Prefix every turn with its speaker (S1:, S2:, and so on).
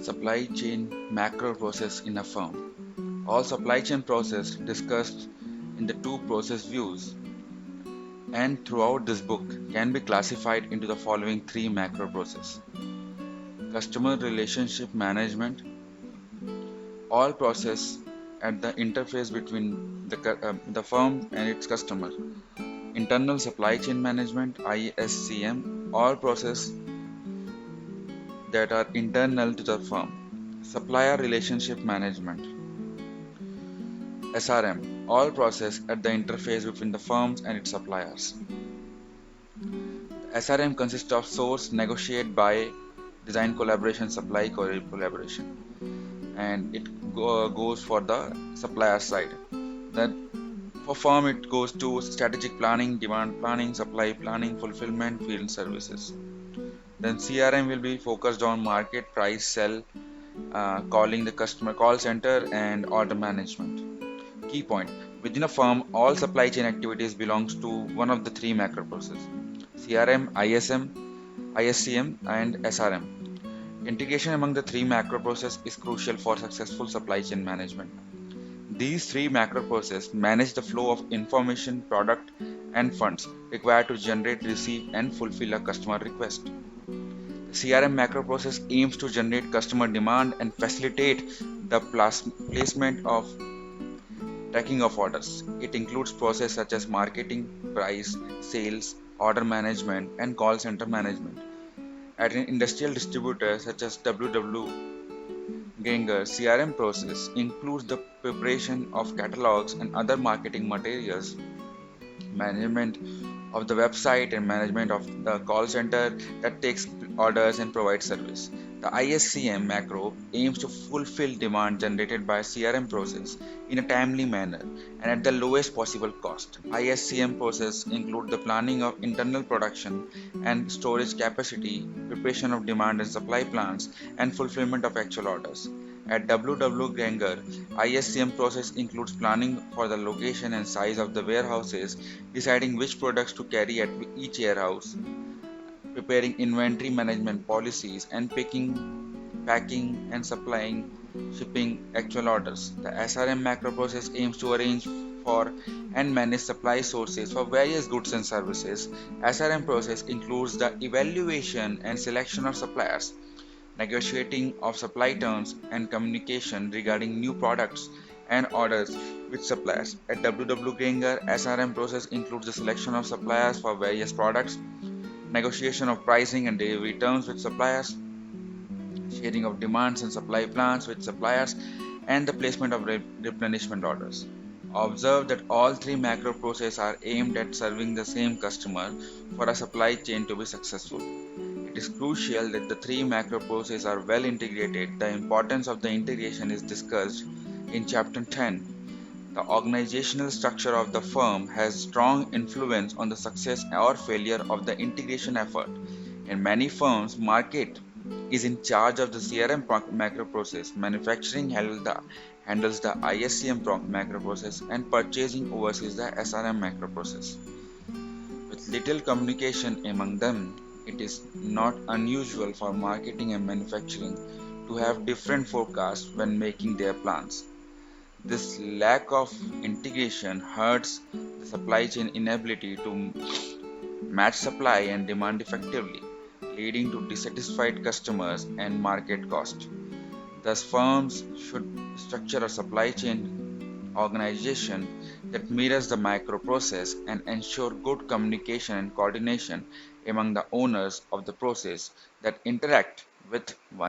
S1: Supply chain macro process in a firm. All supply chain process discussed in the two process views and throughout this book can be classified into the following three macro process. Customer relationship management, all process at the interface between the firm and its customer. Internal supply chain management, ISCM, all process that are internal to the firm. Supplier relationship management, SRM, all process at the interface between the firms and its suppliers. SRM consists of source, negotiate, buy, design collaboration, supply collaboration, and goes for the supplier side. Then for firm it goes to strategic planning, demand planning, supply planning, fulfillment, field services. Then CRM will be focused on market, price, sell, calling the customer, call center, and order management. Key point: within a firm, all supply chain activities belongs to one of the three macro processes: CRM, ISCM, and SRM. Integration among the three macro processes is crucial for successful supply chain management. These three macro processes manage the flow of information, product, and funds required to generate, receive, and fulfill a customer request. The CRM macro process aims to generate customer demand and facilitate the placement of tracking of orders. It includes processes such as marketing, price, sales, order management, and call center management. At an industrial distributor such as WW Granger, CRM process includes the preparation of catalogs and other marketing materials, management of the website, and management of the call center that takes orders and provides service. The ISCM macro aims to fulfill demand generated by CRM process in a timely manner and at the lowest possible cost. ISCM process include the planning of internal production and storage capacity, preparation of demand and supply plans, and fulfillment of actual orders. At WW Granger, ISCM process includes planning for the location and size of the warehouses, deciding which products to carry at each warehouse, preparing inventory management policies, and packing and supplying shipping actual orders. The SRM macro process aims to arrange for and manage supply sources for various goods and services. SRM process includes the evaluation and selection of suppliers, negotiating of supply terms, and communication regarding new products and orders with suppliers. At WW Granger, SRM process includes the selection of suppliers for various products, negotiation of pricing and delivery terms with suppliers, sharing of demands and supply plans with suppliers, and the placement of replenishment orders. Observe that all three macro processes are aimed at serving the same customer for a supply chain to be successful. It is crucial that the three macro processes are well integrated. The importance of the integration is discussed in Chapter 10. The organizational structure of the firm has strong influence on the success or failure of the integration effort. In many firms, market is in charge of the CRM macro process, manufacturing handles the ISCM macro process, and purchasing oversees the SRM macro process. With little communication among them, it is not unusual for marketing and manufacturing to have different forecasts when making their plans. This lack of integration hurts the supply chain inability to match supply and demand effectively, leading to dissatisfied customers and market cost. Thus, firms should structure a supply chain organization that mirrors the micro process and ensure good communication and coordination among the owners of the process that interact with one